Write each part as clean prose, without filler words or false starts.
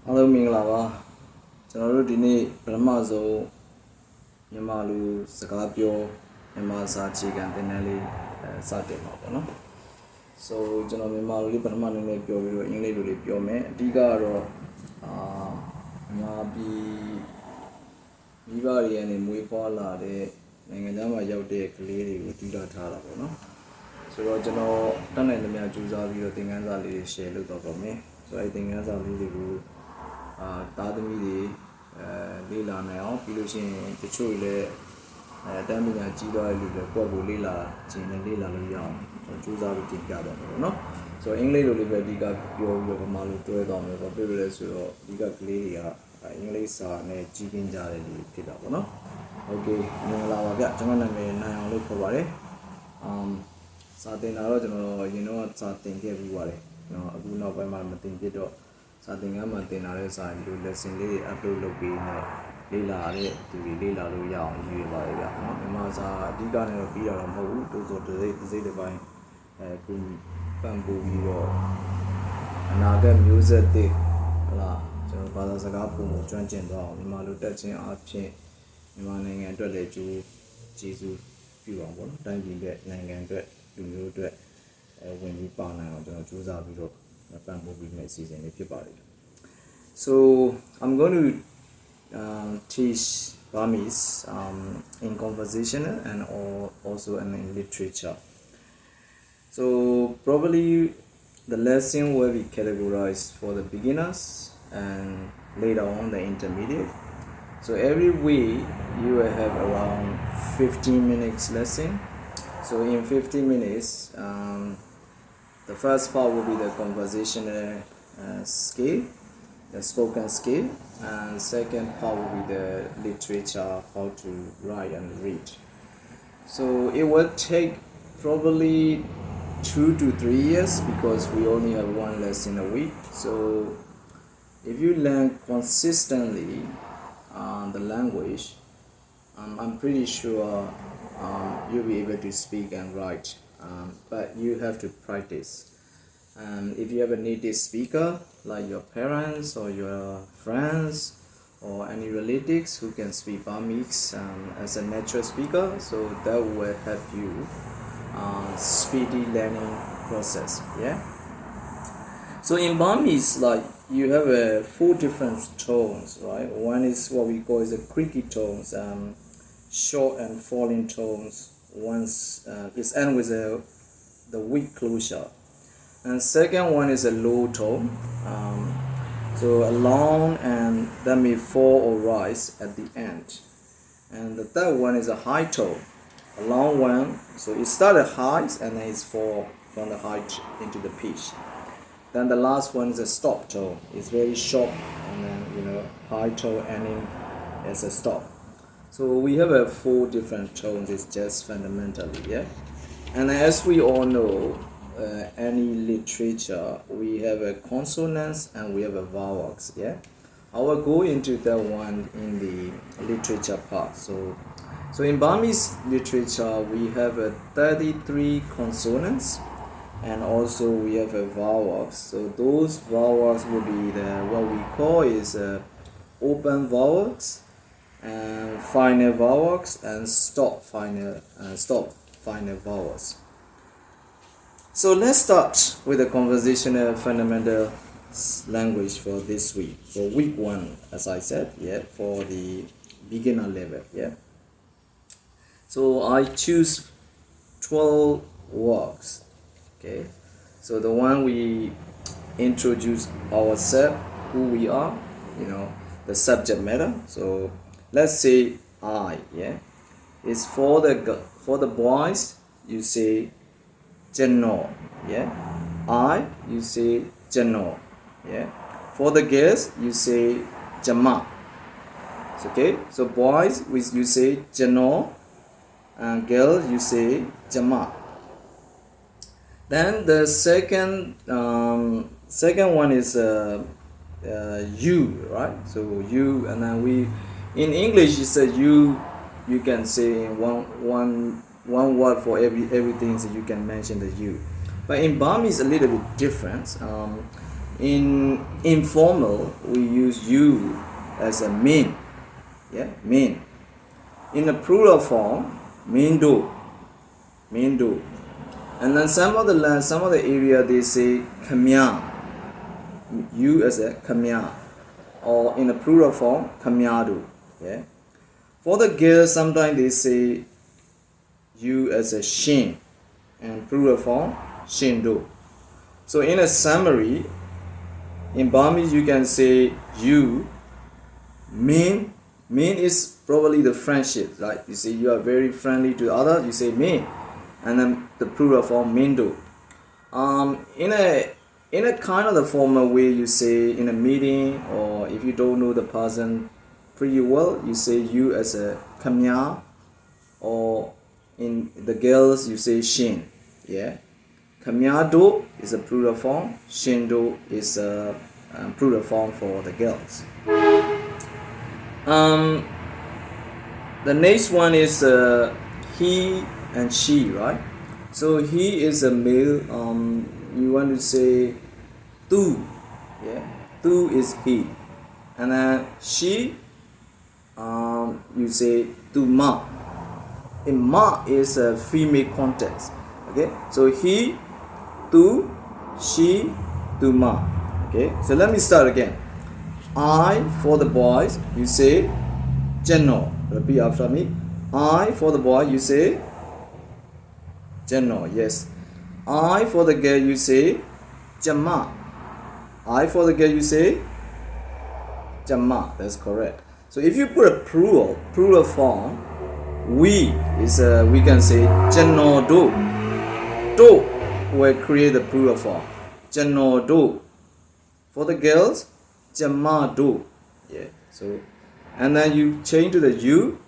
Hello, Minglava. General Dini, Brahmazo, Yamalu, Sakapio, Yamasa Chigan, Denali, Satimano. So, General Mimalu, Permanent Pio, English Pio, Digaro, Mabi, Vivari, and Muipola, the Nanganama Yaude, clearly with Tida Tala. So, General, Tan and the Majuza, you think as a little share look of me. So, I think as a little. သားသမီးတွေလေးလာနိုင်အောင်ပြီးလို့ရှိရင်တချို့လေတမ်းပညာကြီးသွားတဲ့လူတွေကိုယ့်ကိုလေးလာခြင်းနဲ့လေးလာလို့ရအောင်ကြိုးစားပြီးတင်ပြတော့မယ်ပေါ့နော်ဆိုတော့အင်္ဂလိပ်လိုလေးပဲအဓိကပြောပြီးတော့ဗမာလိုတွဲသွားမယ်ပေါ့ပြပြလဲဆိုတော့အဓိကကလေးတွေကအင်္ဂလိပ်စာနဲ့ကြီးပြင်းကြတဲ့လူဖြစ်တာပေါ့နော်โอเคမင်္ဂလာပါဗျကျွန်တော်နာမည်နိုင်အောင်လို့ခေါ်ပါတယ်စာတင်တာတော့ကျွန်တော်ရင်တော့စာတင်ခဲ့ပြီးပါတယ်နော်အခုနောက်ပိုင်းမှာမတင်ပြတော့စာသင်ခန်းမှာသင်လာတဲ့စာဒီလို lesson လေးတွေ upload လုပ်ပြီးနဲ့လေ့လာတဲ့သူတွေလေ့လာလို့ရအောင်ရည်ရွယ်ပါတယ်ဗျာနော်မြန်မာစာအဓိကနဲ့တော့ပြီးတာတော့မဟုတ်ဘူးတိုးစောတစ်စိတ်တစ်ပိုင်းကိုပံ့ပိုးပြီးတော့အနာဂတ်မျိုးဆက်တွေဟလာကျွန်တော်ဘာသာစကားပုံကိုကျွမ်းကျင်သွားအောင်မြန်မာလိုတက်ခြင်းအပြင်မြန်မာနိုင်ငံအတွက်လည်းကျေးဇူးပြုအောင်ပေါ့နော်တိုင်းပြည်အတွက်နိုင်ငံအတွက်လူမျိုးအတွက်ဝင်ပြီးပါနိုင်အောင်ကျွန်တော်ကြိုးစားပြီးတော့So I'm going to teach Burmese in conversation and also in literature. So probably the lesson will be categorized for the beginners and later on the intermediate. So every week you will have around 15 minutes lesson. So in 15 minutes the first part will be the conversational skill, the spoken skill, and second part will be the literature, how to write and read. So it will take probably 2 to 3 years because we only have one lesson a week. So if you learn consistently the language, I'm pretty sure you'll be able to speak and write. But you have to practice. If you have a native speaker like your parents or your friends or any relatives who can speak Burmese as a natural speaker, so that will help you speedy learning process. Yeah. So in Burmese, like you have 4 different tones, right? One is what we call the creaky tones, short and falling tones. Once it's end with the weak closure, and second one is a low tone, so a long and that may fall or rise at the end, and the third one is a high tone, a long one, so it started high and then it's fall from the high into the pitch. Then the last one is a stop tone, it's very short and then high tone ending as a stop. So we have 4 different tones, it's just fundamentally, yeah. And as we all know, any literature, we have a consonants and we have a vowels, yeah. I will go into that one in the literature part. So in Burmese literature, we have 33 consonants and also we have a vowels. So those vowels will be what we call is open vowels, and final vowels and stop final vowels. So let's start with the conversational fundamental language for this week, for week 1, as I said, yeah, for the beginner level, yeah. So I choose 12 words, okay. So the one we introduce ourselves, who we are, the subject matter. So let's say I, yeah. It's for the boys, you say Jano, yeah. I, you say Jano, yeah. For the girls, you say Jama. Okay. So boys, you say Jano, and girls, you say Jama. Then the second one is you, right? So you, and then in English it's you can say one word for everything, so you can mention the you. But in Burmese it's a little bit different. In informal, we use you as a min. Yeah, min. In the plural form, min do. And then some of the area they say kamya. You as a kamya. Or in the plural form, kamyadu. Yeah. For the girls, sometimes they say you as a shin. And plural form, shindu. So in a summary, in Burmese you can say you. Min is probably the friendship, right? You say you are very friendly to others, you say min, and then the plural form mindu. In a kind of the formal way, you say in a meeting, or if you don't know the person pretty well, you say you as a kamya, or in the girls you say shin. Yeah, kamya do is a plural form, shin do is a plural form for the girls. The next one is he and she, right? So he is a male. You want to say tu, yeah. Tu is he, and then she. You say tu ma. In ma is a female context. Okay, so he, tu, she, tu ma. Okay, so let me start again. I for the boys, you say Jenno. Repeat after me. I for the boy, you say Jenno. Yes. I for the girl, you say Jamma. I for the girl, you say Jamma. That's correct. So if you put a plural form, we can say Jenno do. Do will create the plural form. Jenno do. For the girls, Jamma do. Yeah. So, and then you change to the you.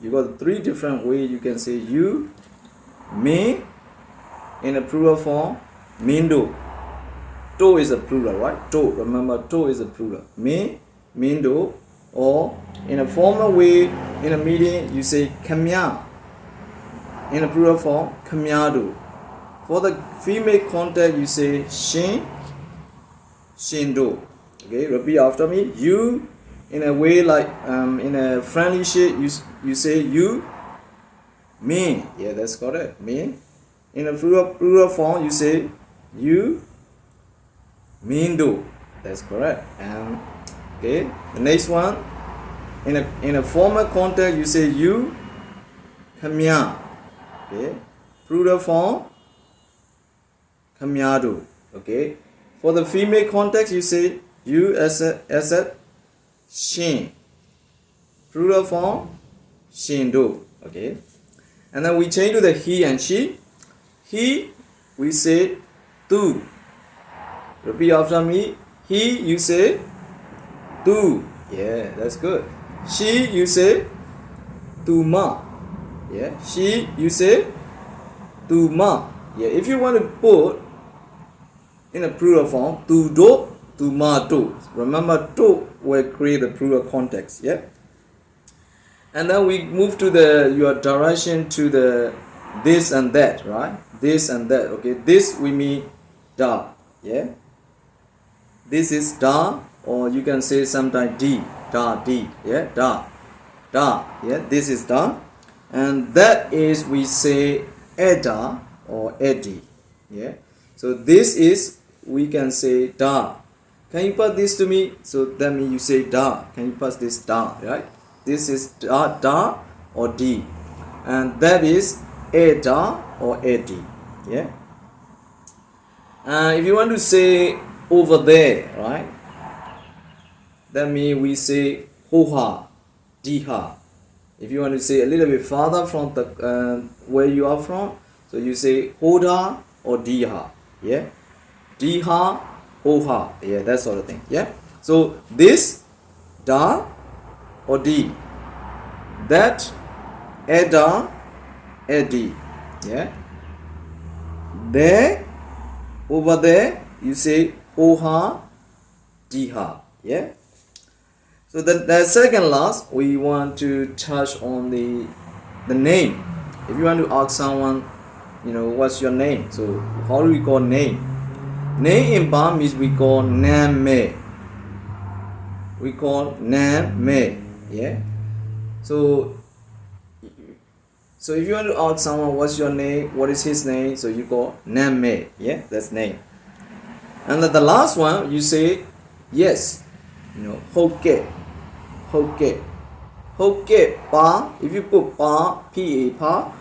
You got three different ways you can say you, me, in a plural form, min do. Do is a plural, right? Do. Remember, do is a plural. Me, min do. Or in a formal way, in a meeting, you say kamya. In a plural form, kamya do. For the female contact, you say shin, shin do. Okay, repeat after me. You, in a way like in a friendly shade, you say you, me. Yeah, that's correct. Me. In a plural form, you say you, mean do. That's correct. And okay, the next one. In a formal context, you say you, kamya. Okay, plural form, kamyadu. Okay, for the female context, you say you as a shin. Plural form, shindu. Okay, and then we change to the he and she. He, we say tu. Repeat after me. He, you say tu. Yeah, that's good. She, you say tu ma. Yeah, she, you say tu ma. Yeah, if you want to put in a plural form, tu do, tu ma do. Remember, do will create the plural context. Yeah, and then we move to your direction to the this and that, right? This and that. Okay, this we mean da. Yeah, this is da, or you can say sometimes d. Da, D, yeah, da, yeah, this is da, and that is we say eda or edi, yeah. So this is, we can say da. Can you pass this to me? So that means you say da. Can you pass this da, right? This is da or d, and that is eda or edi, yeah. If you want to say over there, right? That means we say hoha, diha. If you want to say a little bit farther from the where you are from, so you say hoda or diha. Yeah, diha, hoha. Yeah, that sort of thing. Yeah. So this da or di, that eda, edi. Yeah. There, over there, you say hoha, diha. Yeah. So the second last, we want to touch on the name. If you want to ask someone, what's your name? So how do we call name? Name in Burmese we call Name. We call Name. Yeah. So if you want to ask someone what's your name, what is his name, so you call Name. Yeah, that's name. And then the last one you say yes. Hoke. Hoke pa. If you put pa, pa,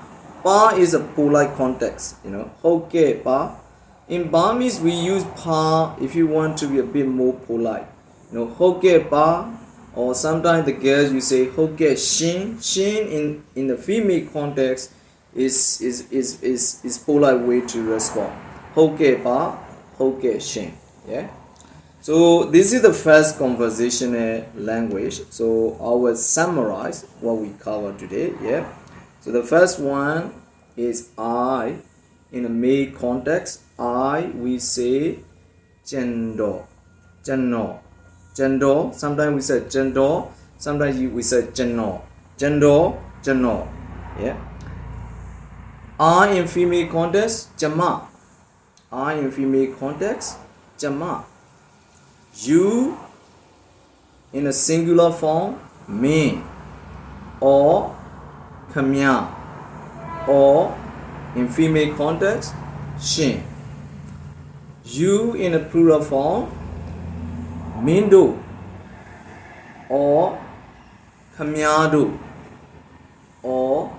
pa is a polite context. Hoke pa. In Burmese we use pa if you want to be a bit more polite. Hoke pa, or sometimes the girls you say hoke shin. Shin in the female context is polite way to respond. Hoke pa, hoke shin. Yeah. So this is the first conversational language. So I will summarize what we covered today. Yeah. So the first one is I. In the male context, I we say jendo. Sometimes we say jendo. Sometimes we say jeno. Yeah. I in female context, jama. I in female context, jama. You in a singular form, me, or kamya, or in female context, shin. You in a plural form, mindo, or kamyado, or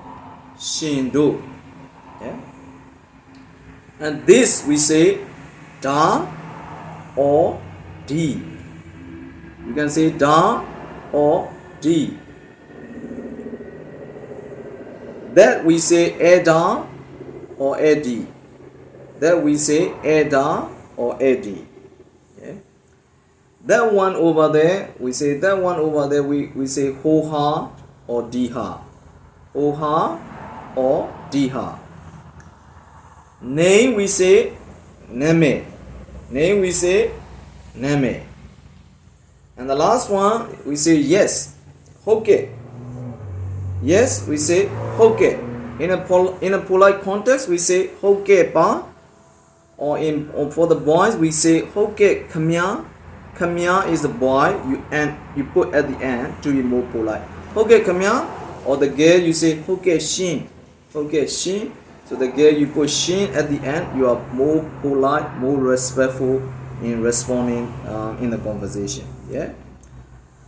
shindo. Yeah? And this we say da or D. You can say da or D. That we say eda or edi. That we say eda or edi. Yeah. That one over there, we say we say hoha or diha. Hoha or diha. Name we say neme. Name we say neme. And the last one we say yes. Hoke. Yes, we say hoke. In a polite context we say hoke pa. Or for the boys we say hoke kamya. Kamya is the boy you put at the end to be more polite. Hoke kamya. Or the girl you say hoke shin. Hoke shin. So the girl you put shin at the end, you are more polite, more respectful in responding in the conversation. Yeah.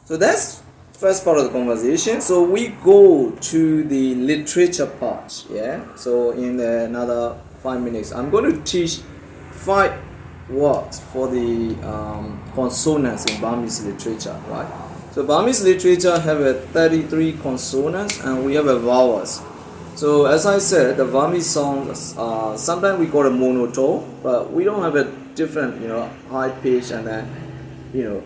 So that's first part of the conversation. So we go to the literature part. Yeah. So in another 5 minutes, I'm going to teach 5 words for the consonants in Burmese literature. Right. So Burmese literature have a 33 consonants and we have a vowels. So as I said, the Burmese songs sometimes we call it monotone, but we don't have a different high pitch and then in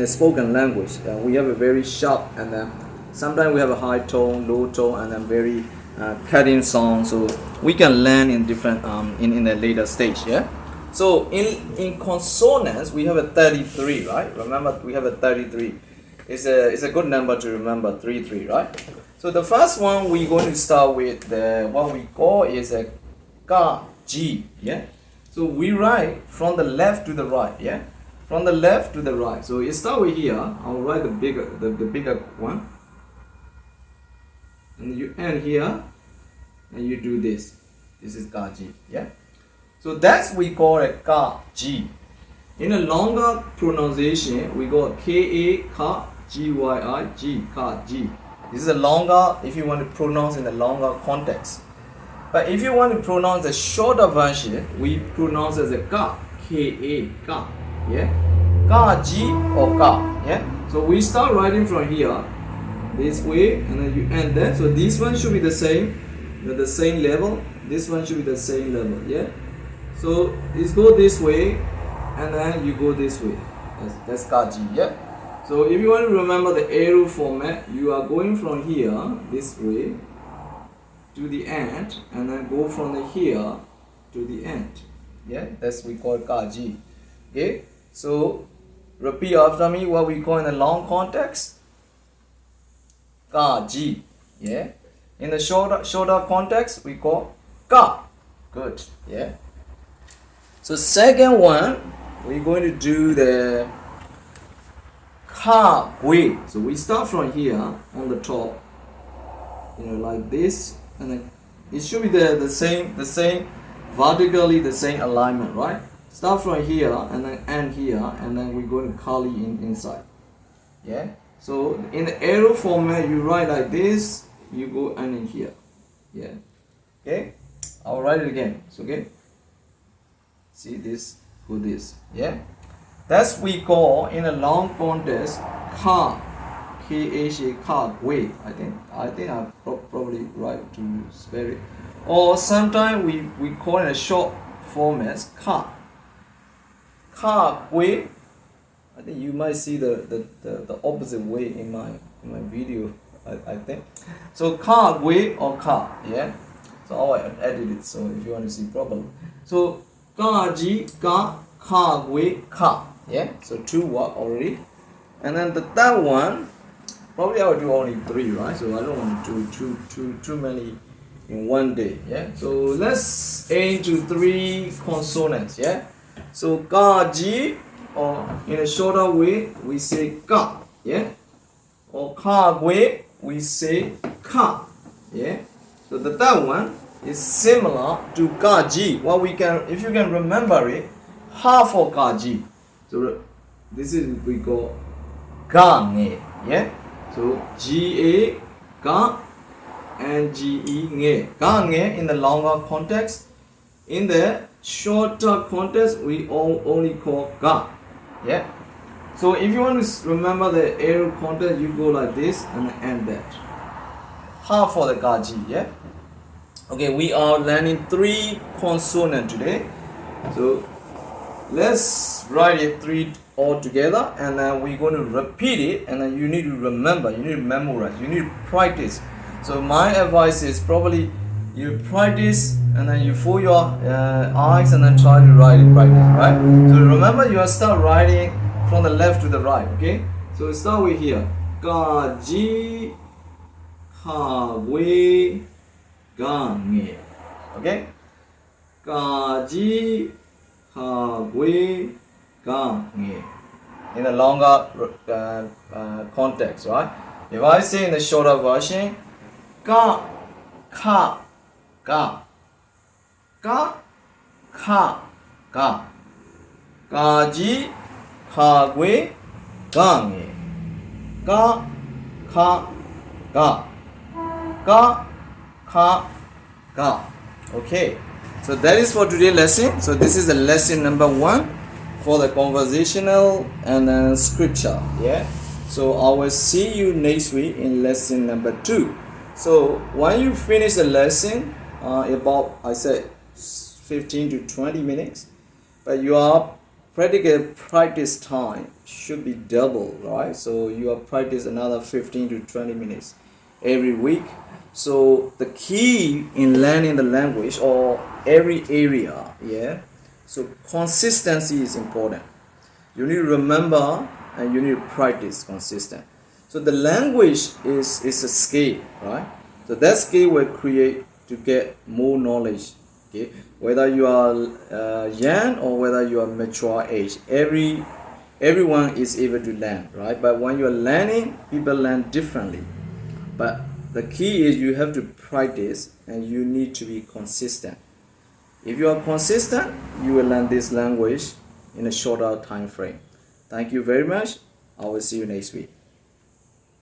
a spoken language we have a very sharp and then sometimes we have a high tone, low tone, and then very cutting song. So we can learn in different in the later stage. Yeah. So in consonants we have a 33, right? Remember we have a 33. It's a good number to remember, 33, right? So the first one we're going to start with what we call is a ka ji. Yeah. So we write from the left to the right. Yeah. From the left to the right. So you start with here. I'll write the bigger one. And you end here, and you do this. This is ka ji. Yeah. So that's we call a ka ji. In a longer pronunciation, we go ka ka gyi ka ji. This is a longer if you want to pronounce in a longer context. But if you want to pronounce a shorter version, we pronounce as a ka ka. Yeah. Ka ji or ka. Yeah. So we start writing from here, this way, and then you end there. So this one should be the same level. This one should be the same level. Yeah. So let's go this way, and then you go this way. That's ka ji. Yeah. So if you want to remember the arrow format, you are going from here this way to the end, and then go from the here to the end. Yeah, that's we call ka ji. Okay. So repeat after me what we call in a long context. Ka ji. Yeah. In the shorter context we call ka. Good. Yeah. So second one, we're going to do the ka gui. So we start from here on the top, like this, and then it should be the same vertically, the same alignment, right? Start from here and then end here, and then we're going to curly inside. Yeah. So in the arrow format, you write like this, you go and in here. Yeah. Okay. I'll write it again. So okay. See this, go this. Yeah. That's we call in a long context ka, K-H-A, ka gui. I think I probably right to spell it. Or sometimes we call it a short format ka. Ka gui. I think you might see the opposite way in my video. I think. So ka gui or ka. Yeah. So I'll edit it so if you want to see properly. So ka ji ka gui ka. Yeah. So 2 work already. And then the third one, probably I will do only 3, right? So I don't want to do too many in one day. Yeah. So let's aim to 3 consonants. Yeah. So ka ji, or in a shorter way we say ka. Yeah. Or ka gui we say ka. Yeah. So the third one is similar to ka ji. What we can, if you can remember it, half of ka ji. So this is we call ga nge. Yeah. So G A ga and G E nge. Ga nge in the longer context. In the shorter context, we only call ga. Yeah. So if you want to remember the arrow context, you go like this and end that. Half for the ga ji. Yeah. Okay, we are learning 3 consonants today. So let's write it 3 all together, and then we're going to repeat it, and then you need to remember, you need to memorize, you need to practice. So my advice is probably you practice and then you fold your eyes and then try to write it, practice, right? So remember, you start writing from the left to the right. Okay, so start with here ka ji ka gui ga nge. Okay, ka ji ka gui ga nge in a longer context, right? If I say in the shorter version, ka ka ga ka ka ga ka ji ka gui ga nge ka ka ga ka ka ga. Okay, so that is for today's lesson. So this is the lesson number 1 for the conversational and scripture. Yeah. So I will see you next week in lesson number 2. So when you finish the lesson, about I said 15 to 20 minutes, but your practice time should be double, right? So you are practice another 15 to 20 minutes every week. So the key in learning the language or every area, yeah. So consistency is important. You need to remember and you need to practice consistent. So the language is a skill, right? So that skill will create to get more knowledge. Okay, whether you are young or whether you are mature age, everyone is able to learn, right? But when you are learning, people learn differently. But the key is you have to practice and you need to be consistent. If you are consistent, you will learn this language in a shorter time frame. Thank you very much. I will see you next week.